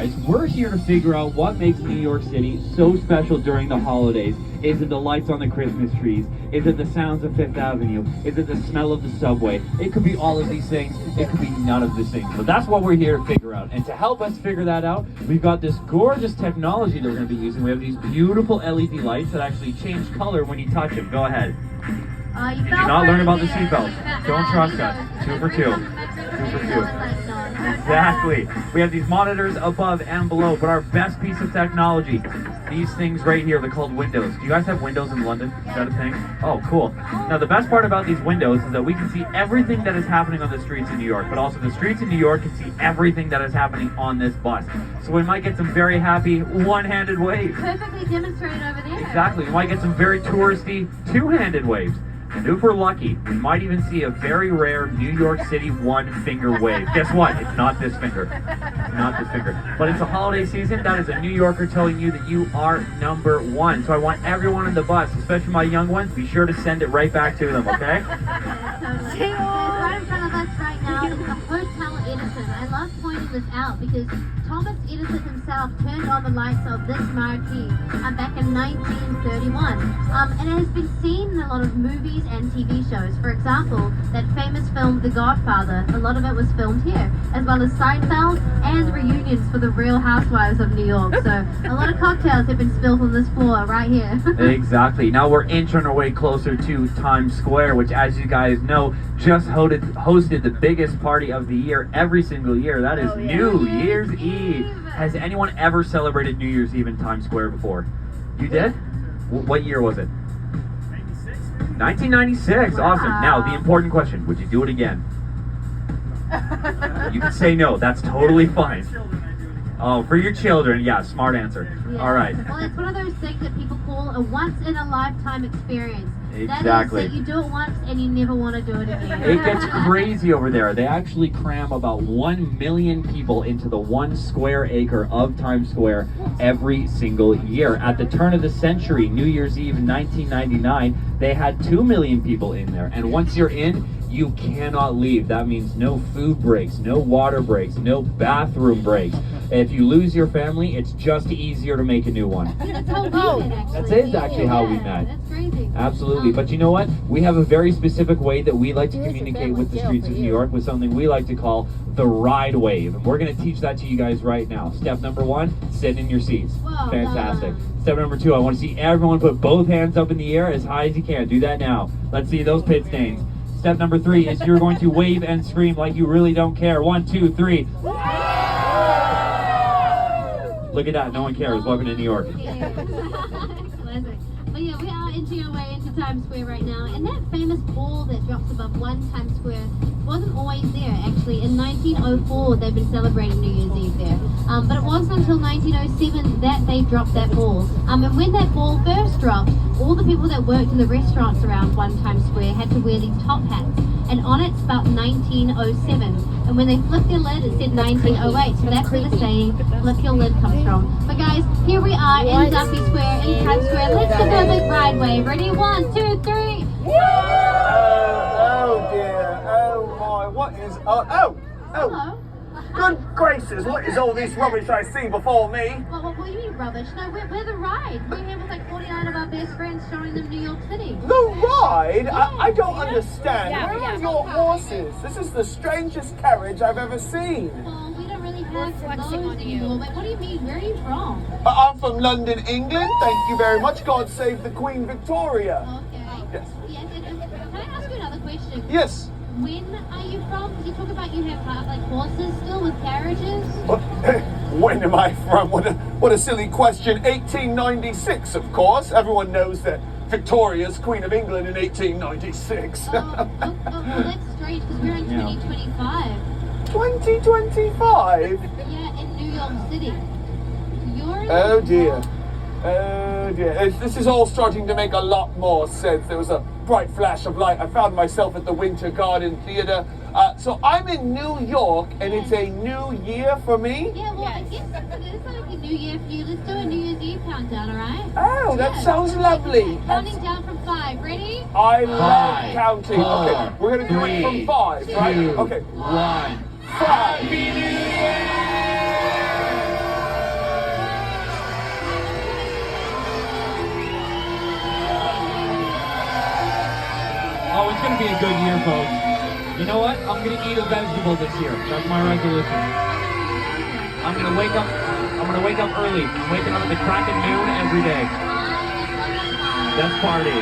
Guys, we're here to figure out what makes New York City so special during the holidays. Is it the lights on the Christmas trees? Is it the sounds of Fifth Avenue? Is it the smell of the subway? It could be all of these things. It could be none of these things. But that's what we're here to figure out. And to help us figure that out, we've got this gorgeous technology that we're going to be using. We have these beautiful LED lights that actually change color when you touch them. Go ahead. You Did not learn about the seatbelt. Don't trust us. 2 for 2. 2 for 2. Exactly. We have these monitors above and below, but our best piece of technology, these things right here, they're called windows. Do you guys have windows in London? Is that a thing? Oh, cool. Now, the best part about these windows is that we can see everything that is happening on the streets in New York, but also the streets in New York can see everything that is happening on this bus. So we might get some very happy one-handed waves. Perfectly demonstrated over there. Exactly. We might get some very touristy two-handed waves. And if we're lucky, we might even see a very rare New York City one-finger wave. Guess what? It's not this finger. It's not this finger. But it's a holiday season. That is a New Yorker telling you that you are number one. So I want everyone on the bus, especially my young ones, be sure to send it right back to them, okay? Totally. Right in front of us right now is the Hotel Edison. I love pointing this out because Thomas Edison himself turned on the lights of this marquee back in 1931. And it has been seen in a lot of movies and TV shows. For example, that famous film The Godfather, a lot of it was filmed here, as well as Seinfeld and reunions for the Real Housewives of New York. So a lot of cocktails have been spilled on this floor right here. Exactly. Now we're inching our way closer to Times Square, which, as you guys know, just hosted the biggest party of the year every single year. That is New Year's Eve. Has anyone ever celebrated New Year's Eve in Times Square before? You did? What year was it? 1996. Awesome. Now, the important question, would you do it again? You can say no. That's totally fine. Oh, for your children. Yeah, smart answer. Yeah. All right. Well, it's one of those things that people call a once-in-a-lifetime experience. Exactly. That is that you do it once and you never want to do it again. It gets crazy over there. They actually cram about 1 million people into the 1 square acre of Times Square every single year. At the turn of the century, New Year's Eve in 1999, they had 2 million people in there. And once you're in, you cannot leave. That means no food breaks, no water breaks, no bathroom breaks. If you lose your family, it's just easier to make a new one. That's how we met, actually. That is actually how we met. That's crazy. Absolutely. But you know what? We have a very specific way that we like to communicate with the streets of New York with something we like to call the ride wave. And we're going to teach that to you guys right now. Step number 1, sit in your seats. Whoa, Fantastic. Step number 2, I want to see everyone put both hands up in the air as high as you can. Do that now. Let's see those pit stains. Step number 3 is you're going to wave and scream like you really don't care. 1, 2, 3. Look at that. No one cares. Welcome to New York. Classic. But yeah, we are inching our way into Times Square right now, and that famous ball that drops above 1 Times Square wasn't always there. Actually, in 1904 they've been celebrating New Year's Eve there, but it wasn't until 1907 that they dropped that ball. And when that ball first dropped, all the people that worked in the restaurants around 1 Times Square had to wear these top hats, and on it spelled 1907. And when they flipped their lid, it said 1908. So that's where the saying "flip your lid" comes from. But guys, here we are in Duffy Square, in Times Square. Let's give them a big ride wave. Ready? 1, 2, 3. Oh dear. Oh my. What is? Oh. Hello. Good gracious! What is all this rubbish I see before me? What do you mean rubbish? No, we're the ride. We're here with like 49 of our best friends showing them New York City. The ride? I don't understand. Where are your horses? This is the strangest carriage I've ever seen. Well, we don't really have those anymore. Like, what do you mean? Where are you from? I'm from London, England. Thank you very much. God save the Queen Victoria. Okay. Yes. Yes. Can I ask you another question? Yes. When are you from? Because you talk about you have like horses still with carriages. When am I from? What a silly question. 1896, of course. Everyone knows that Victoria's Queen of England in 1896. Well, that's strange because we're in 2025. 2025? Yeah, in New York City. You're in Oh dear. Oh dear. This is all starting to make a lot more sense. There was a bright flash of light. I found myself at the Winter Garden Theatre. So I'm in New York, and it's a new year for me? Yeah, well, I guess it is like a new year for you. Let's do a New Year's Eve countdown, alright? Oh, that sounds lovely. Counting down from 5. Ready? I love 5, counting. 4, Okay, we're going to do it from 5, right? 2, Okay. 1. 5. be a good year, folks. You know what? I'm gonna eat a vegetable this year. That's my resolution. I'm gonna wake up early. I'm waking up at the crack of noon every day. That's party.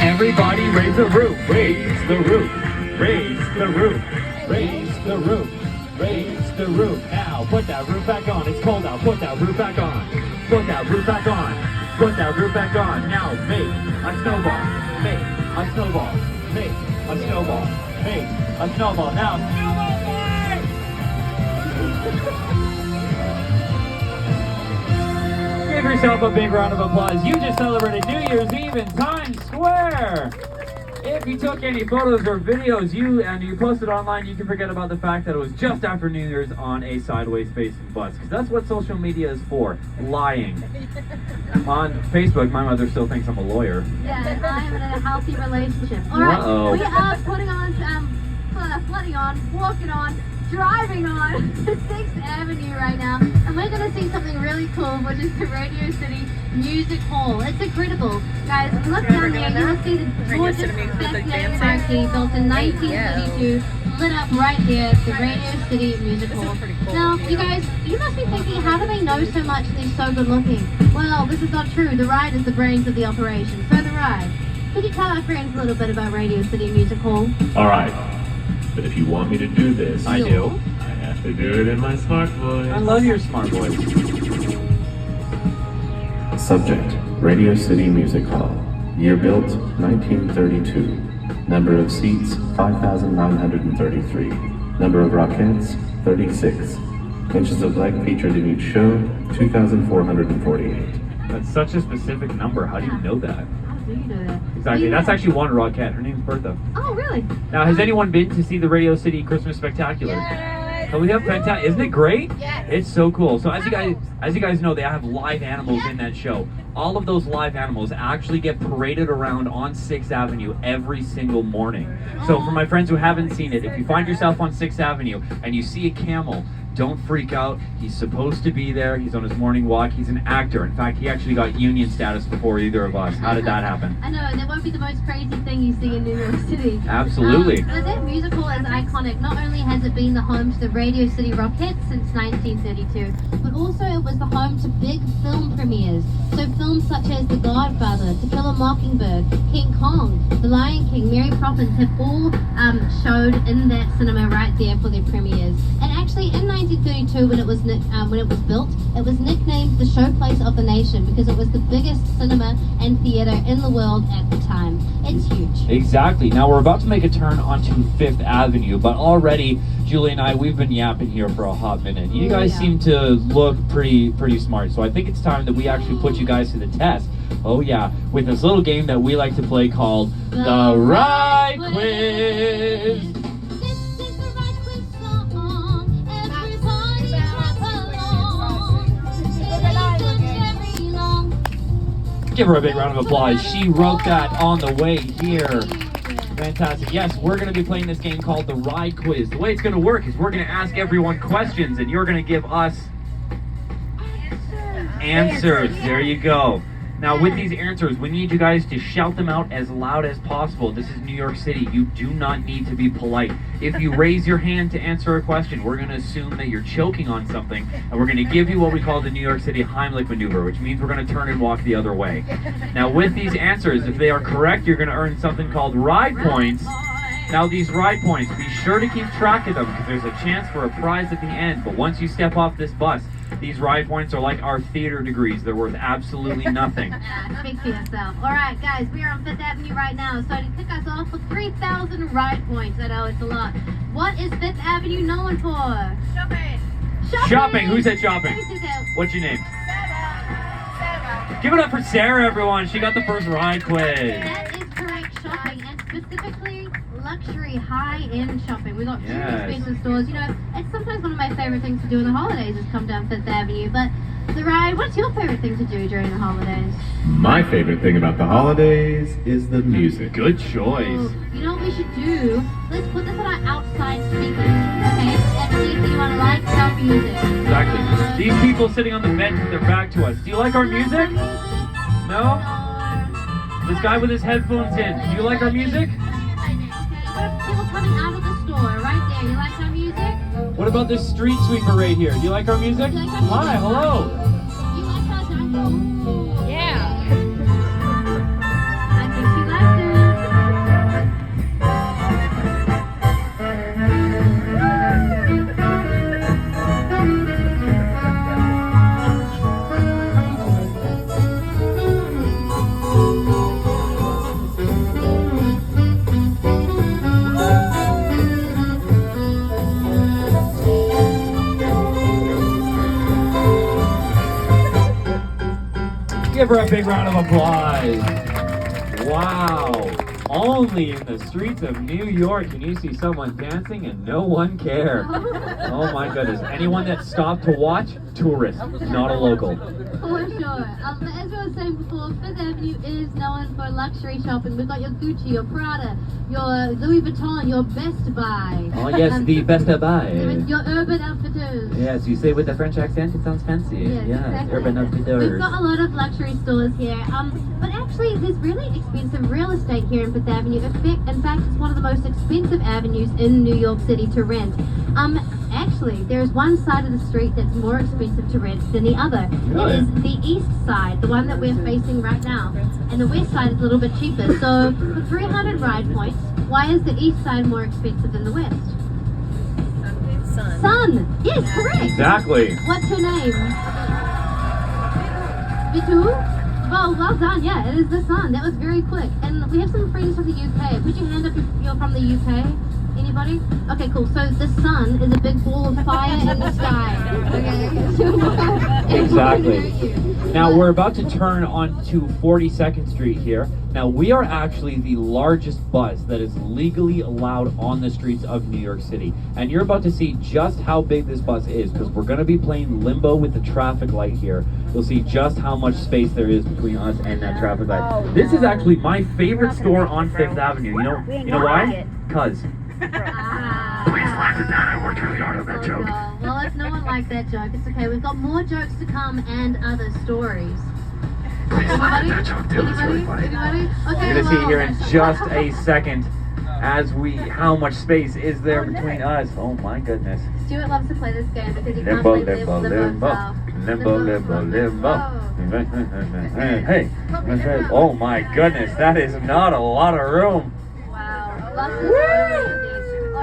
Everybody raise the roof, raise the roof, raise the roof, raise the roof, raise the roof. Now put that roof back on. It's cold out. Put that roof back on. Put that roof back on. Put that roof back on. Now make a snowball. Make a snowball. Make a snowball. Make a snowball. Now snowball fight! Give yourself a big round of applause. You just celebrated New Year's Eve in Times Square. If you took any photos or videos you posted online, you can forget about the fact that it was just after New Year's on a sideways facing bus, because that's what social media is for, lying. On Facebook, my mother still thinks I'm a lawyer. Yeah, and I am in a healthy relationship. All right, Uh-oh. we are putting on, flooding on, walking on, driving on 6th Avenue right now, and we're going to see something really cool, which is the Radio City Music Hall. It's incredible. Guys, look down there, you will see the gorgeous fascinating marquee built in 1932, lit up right there, the Radio City Music Hall. Now, you guys, you must be thinking, how do they know so much and they're so good looking? Well, this is not true. The ride is the brains of the operation. So the ride. Could you tell our friends a little bit about Radio City Music Hall? All right. But if you want me to do this, I do. I have to do it in my smart voice. I love your smart voice. Subject, Radio City Music Hall. Year built, 1932. Number of seats, 5,933. Number of Rockettes, 36. Inches of leg featured in each show, 2,448. That's such a specific number. How do you know that? How do you know that? Exactly. Yeah. That's actually one Rockette. Her name's Bertha. Oh, really? Now, has anyone been to see the Radio City Christmas Spectacular? So we have fantastic. Isn't it great? Yes. It's so cool. So as you guys know, they have live animals in that show. All of those live animals actually get paraded around on 6th Avenue every single morning. So for my friends who haven't seen it, if you find yourself on 6th Avenue and you see a camel, don't freak out. He's supposed to be there. He's on his morning walk. He's an actor. In fact, he actually got union status before either of us. How did that happen? I know, that won't be the most crazy thing you see in New York City. Absolutely. But that musical is iconic. Not only has it been the home to the Radio City Rockettes since 1932, but also it was the home to big film premieres. So films such as The Godfather, To Kill a Mockingbird, King Kong, The Lion King, Mary Poppins have all showed in that cinema right there for their premieres. And actually in 1932 when it was built, it was nicknamed the Showplace of the Nation because it was the biggest cinema and theater in the world at the time. It's huge. Exactly. Now we're about to make a turn onto 5th Avenue, but already Julie and I, we've been yapping here for a hot minute. You guys seem to look pretty smart, so I think it's time that we actually put you guys to the test. Oh yeah, with this little game that we like to play called the Ride Quiz. This is the Ride Quiz song. Everybody clap along. It's very long. Give her a big round of applause. She wrote that on the way here. Fantastic. Yes, we're going to be playing this game called the Ride Quiz. The way it's going to work is we're going to ask everyone questions and you're going to give us answers. There you go. Now with these answers, we need you guys to shout them out as loud as possible. This is New York City. You do not need to be polite. If you raise your hand to answer a question, we're going to assume that you're choking on something, and we're going to give you what we call the New York City Heimlich maneuver, which means we're going to turn and walk the other way. Now with these answers, if they are correct, you're going to earn something called ride points. Now these ride points, be sure to keep track of them because there's a chance for a prize at the end, but once you step off this bus, these ride points are like our theater degrees. They're worth absolutely nothing. Speak for yourself. All right, guys, we are on 5th Avenue right now, so to kick us off with 3,000 ride points. I know it's a lot. What is 5th Avenue known for? Shopping. Shopping. Who said shopping? Who said that? What's your name? Sarah. Give it up for Sarah, everyone. She got the first ride quiz. That is correct, shopping, and specifically luxury high-end shopping. We got two Yes. expensive stores. You know, it's sometimes one of my favorite things to do in the holidays is come down 5th Avenue, but So, Ryan, what's your favorite thing to do during the holidays? My favorite thing about the holidays is the music. Good choice. Oh, you know what we should do? Let's put this on our outside speakers, okay? And see if anyone likes our music. Exactly. These people sitting on the bench with their back to us. Do you like our music? No? This guy with his headphones in. Do you like our music? Okay, what about people coming out of the store right there? You like our music? What about this street sweeper right here? Do you like our music? You like our music? Hi, hello. You like our dance? Yeah. I think she likes it. Give her a big round of applause. Wow. Only in the streets of New York can you see someone dancing and no one care. Oh my goodness. Anyone that stopped to watch, tourist, not a local. For sure. As I was saying before, Fifth Avenue is known for luxury shopping. We've got your Gucci, your Prada, your Louis Vuitton, your Best Buy. Oh yes, the Best Buy. Your Urban Outfitters. Yes, you say with a French accent, it sounds fancy. Yes, exactly. Urban Outfitters. We've got a lot of luxury stores here, but actually there's really expensive real estate here in Fifth Avenue. In fact, it's one of the most expensive avenues in New York City to rent. Actually, there's one side of the street that's more expensive to rent than the other. Really? It is the east side, the one that we're facing right now. And the west side is a little bit cheaper. So for 300 ride points, why is the east side more expensive than the west? Sun. Sun! Yes, correct! Exactly. What's her name? Bitu? Well done, yeah, it is the sun. That was very quick. And we have some friends from the UK. Put your hand up if you're from the UK. Anybody? Okay, cool. So the sun is a big ball of fire in the sky. Okay? Exactly. Now we're about to turn onto 42nd Street here. Now we are actually the largest bus that is legally allowed on the streets of New York City. And you're about to see just how big this bus is because we're going to be playing limbo with the traffic light here. You'll see just how much space there is between us and that traffic light. This is actually my favorite store on Fifth Avenue. You know why? Cause. Please laugh at that. I worked really hard on that joke. Well, if no one liked that joke, it's okay. We've got more jokes to come and other stories. Please laugh at that joke too. It's really funny. You're gonna see here in just a second how much space is there between us. Oh my goodness. Stuart loves to play this game because he can't Limbo, play limbo, limbo. limbo, limbo, limbo, limbo. Hey, oh my goodness, that is not a lot of room. Wow. Lots of stories.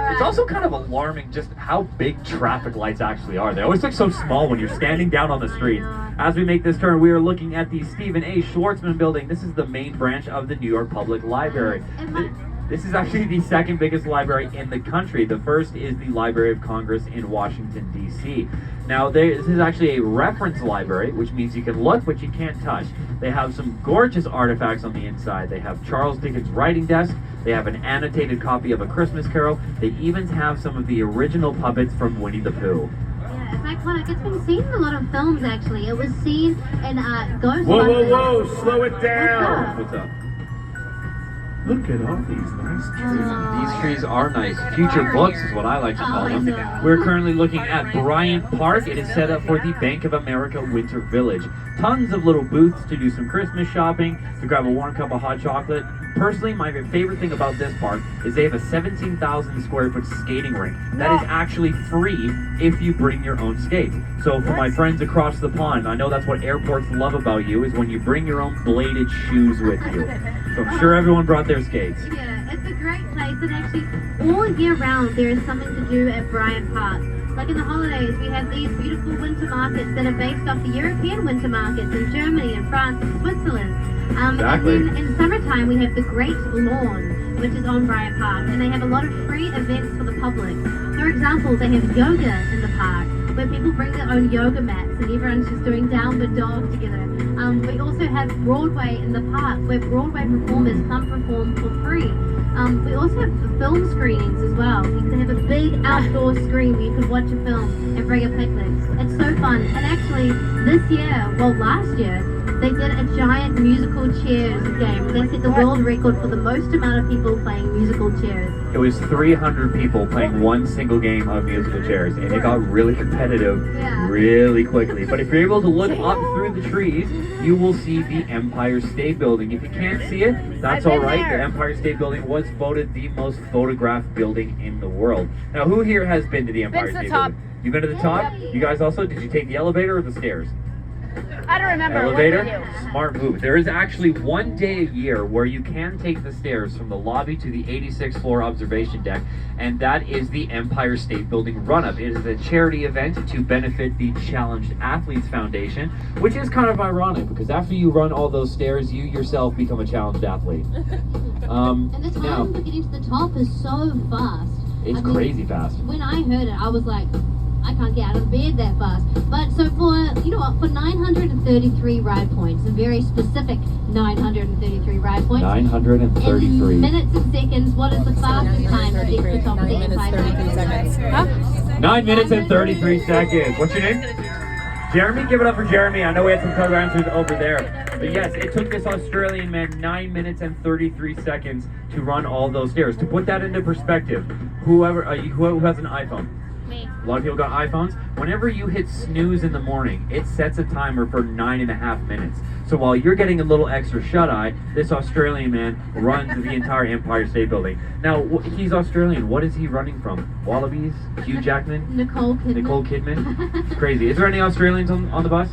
It's also kind of alarming just how big traffic lights actually are. They always look so small when you're standing down on the streets. As we make this turn, we are looking at the Stephen A. Schwartzman building. This is the main branch of the New York Public Library. This is actually the second biggest library in the country. The first is the Library of Congress in Washington, D.C. Now, this is actually a reference library, which means you can look, but you can't touch. They have some gorgeous artifacts on the inside. They have Charles Dickens' writing desk. They have an annotated copy of A Christmas Carol. They even have some of the original puppets from Winnie the Pooh. Yeah, it's iconic. It's been seen in a lot of films, actually. It was seen in Ghostbusters. Whoa, slow it down. What's up? Look at all these nice trees. These trees are nice. Future books is what I like to call them. know. We're currently looking at Bryant Park. It is set up for the Bank of America Winter Village. Tons of little booths to do some Christmas shopping, to grab a warm cup of hot chocolate. Personally, my favorite thing about this park is they have a 17,000 square foot skating rink. That is actually free if you bring your own skates. So for my friends across the pond, I know that's what airports love about you, is when you bring your own bladed shoes with you. So I'm sure everyone brought their skates. Yeah, it's a great place, and actually all year round there is something to do at Bryant Park. Like in the holidays, we have these beautiful winter markets that are based off the European winter markets in Germany and France and Switzerland. Exactly. And then in summertime, we have the Great Lawn, which is on Bryant Park, and they have a lot of free events for the public. For example, they have yoga in the park, where people bring their own yoga mats and everyone's just doing downward dog together. We also have Broadway in the park, where Broadway performers come perform for free. We also have film screenings as well. You can have a big outdoor screen where you can watch a film and bring a picnic. It's so fun. fun. And actually, this year, well, last year, they did a giant musical chairs game. They set the world record for the most amount of people playing musical chairs. It was 300 people playing one single game of musical chairs, and it got really competitive Yeah. really quickly. But if you're able to look up through the trees, you will see the Empire State Building. If you can't see it, that's I've all been right. there. The Empire State Building was voted the most photographed building in the world. Now, who here has been to the Empire to the State top. Building? You've been to the top? You guys also? Did you take the elevator or the stairs? I don't remember. Elevator? What did we do? Smart move. There is actually one day a year where you can take the stairs from the lobby to the 86th floor observation deck, and that is the Empire State Building Run-Up. It is a charity event to benefit the Challenged Athletes Foundation, which is kind of ironic because after you run all those stairs, you yourself become a challenged athlete. And the time Now, for getting to the top is so fast. it's I mean, crazy fast. When I heard it, I was like, I can't get out of bed that fast. But so for, you know what, for 933 ride points, a very specific 933 ride points, 933. in minutes and seconds, what is the fastest time to get to the top of the 9 minutes, Empire 33 State Building? seconds. 9 minutes and 33 seconds. What's your name? Jeremy, give it up for Jeremy. I know we had some clever answers over there. But yes, it took this Australian man 9 minutes and 33 seconds to run all those stairs. To put that into perspective, who has an iPhone? Me. A lot of people got iPhones. Whenever you hit snooze in the morning, it sets a timer for 9.5 minutes. So while you're getting a little extra shut-eye, this Australian man runs the entire Empire State Building. Now, he's Australian. What is he running from? Wallabies? Hugh Jackman? Nicole Kidman. Nicole Kidman? It's crazy. Is there any Australians on the bus?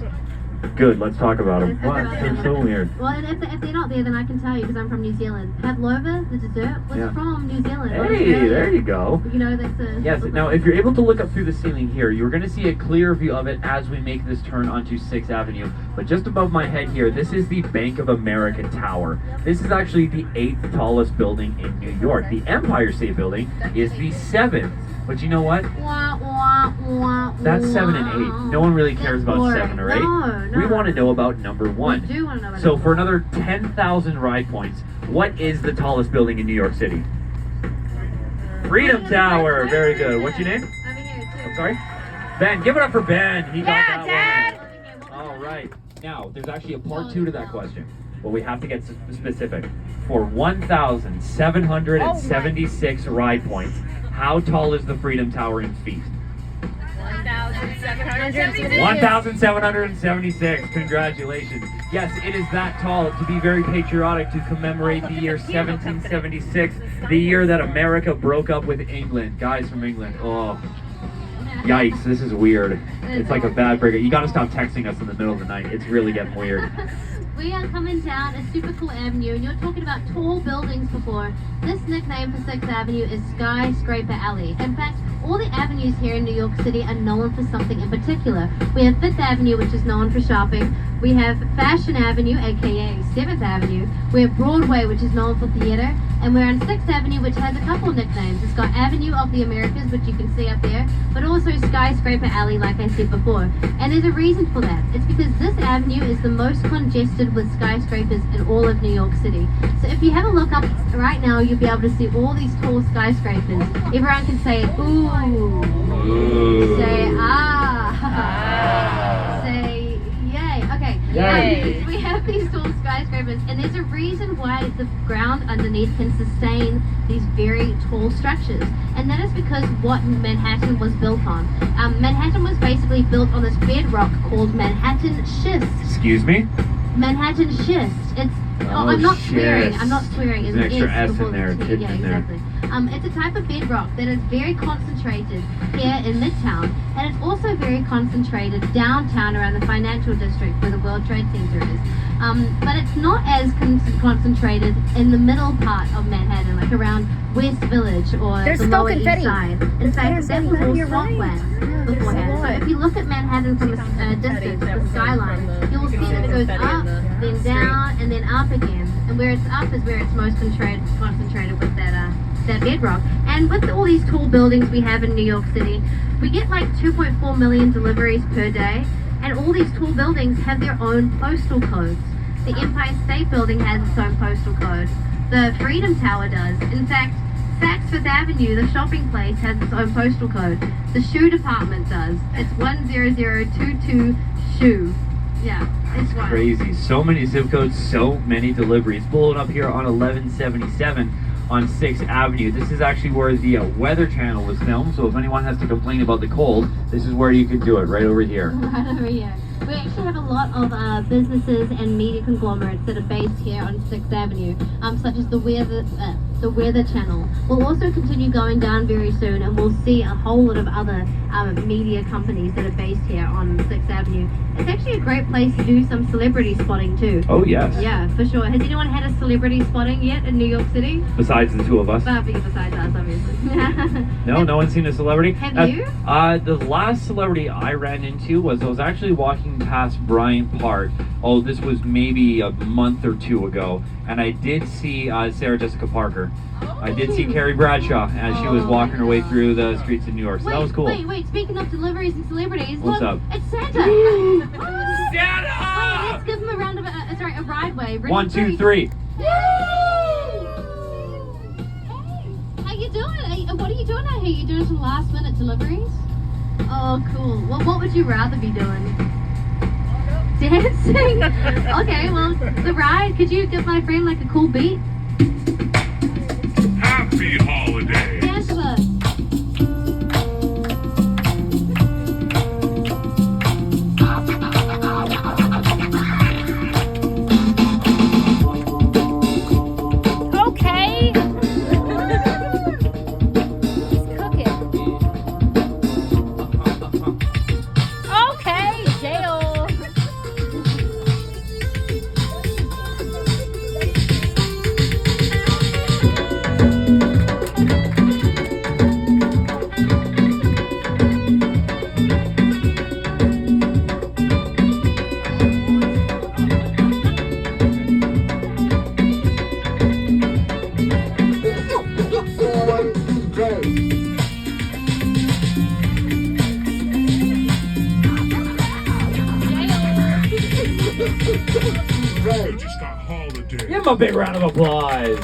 Good, let's talk about them. What? They're so weird. Well, and if they're not there, then I can tell you because I'm from New Zealand. Pavlova, the dessert, was Yeah. from New Zealand. Hey, Australia. there you go. You know, that's a... Yes, now if you're able to look up through the ceiling here, you're going to see a clear view of it as we make this turn onto 6th Avenue. But just above my head here, this is the Bank of America Tower. This is actually the 8th tallest building in New York. The Empire State Building is the 7th. But you know what? Wah, wah, wah, That's 7 and 8. No one really That's cares about boring. 7 or 8. No. We want to know about number 1. We do want to know about So number for another 10,000 ride points, what is the tallest building in New York City? Freedom Tower. Very good. What's your name? Over here, too. I'm sorry? Ben. Give it up for Ben. He got Yeah, that Dad. one. All right. Now, there's actually a part 2 to that question, but we have to get specific. For 1,776 ride points, how tall is the Freedom Tower in feet? 1,776. 1,776. Congratulations. Yes, it is that tall. To be very patriotic, to commemorate the year 1776, the year that America broke up with England. Guys from England. Oh, yikes. This is weird. It's like a bad breakup. You gotta stop texting us in the middle of the night. It's really getting weird. We are coming down a super cool avenue, and you're talking about tall buildings before. This nickname for 6th Avenue is Skyscraper Alley. In fact, all the avenues here in New York City are known for something in particular. We have 5th Avenue, which is known for shopping. We have Fashion Avenue, aka 7th Avenue. We have Broadway, which is known for theater. And we're on 6th Avenue, which has a couple of nicknames. It's got Avenue of the Americas, which you can see up there, but also Skyscraper Alley, like I said before. And there's a reason for that. It's because this avenue is the most congested with skyscrapers in all of New York City. So if you have a look up right now, you'll be able to see all these tall skyscrapers. Everyone can say, ooh. Ooh. Say, ah. Say, yay. Okay. Yay. We have these tall skyscrapers, and there's a reason why the ground underneath can sustain these very tall structures. And that is because what Manhattan was built on. Manhattan was basically built on this bedrock called Manhattan schist. Excuse me? Manhattan schist. It's. Oh, I'm not swearing. schist. I'm not swearing. There's an extra S before in there, the T. kid Yeah, in there. exactly. It's a type of bedrock that is very concentrated here in Midtown, and it's also very concentrated downtown around the financial district where the World Trade Center is. But it's not as concentrated in the middle part of Manhattan, like around West Village or There's the still Lower East confetti. Side. In fact, that was all You're right. swampland Yeah, there's beforehand. a So lot. if you look at Manhattan from a distance, the skyline, you will see that it goes up, then down, and then up again. And where it's up is where it's most concentrated with that bedrock. And with all these tall buildings we have in New York City, we get like 2.4 million deliveries per day, and all these tall buildings have their own postal codes. The Empire State Building has its own postal code. The Freedom Tower does. In fact, Saks Fifth Avenue, the shopping place, has its own postal code. The shoe department does. It's 10022 shoe. Yeah, it's wild. Crazy. So many zip codes, so many deliveries. Pulling up here on 1177 on 6th Avenue. This is actually where the Weather Channel was filmed, so if anyone has to complain about the cold, this is where you can do it, right over here. Right over here. We actually have a lot of businesses and media conglomerates that are based here on 6th Avenue, such as the Weather Channel. We'll also continue going down very soon, and we'll see a whole lot of other media companies that are based here on 6th Avenue. It's actually a great place to do some celebrity spotting too. Oh, yes. Yeah, for sure. Has anyone had a celebrity spotting yet in New York City? Besides the two of us. Besides us, obviously. No one's seen a celebrity. Have you? The last celebrity I ran into was I was actually walking past Bryant Park. Oh, this was maybe a month or two ago, and I did see Sarah Jessica Parker. I did see Carrie Bradshaw as she was walking her way through the streets of New York. So that was cool. Wait. Speaking of deliveries and celebrities, What's look, up? it's Santa. Santa! Wait, let's give him a round of a ride wave. Ready? 1, 2, 3. Hey, how you doing? What are you doing out here? You doing some last minute deliveries? Oh, cool. Well, what would you rather be doing? Dancing? Okay, well, the ride. Could you give my friend like a cool beat? Happy holidays. Dance with us. Okay. He's cooking. Okay, jail. We just got holidays. Give him a big round of applause.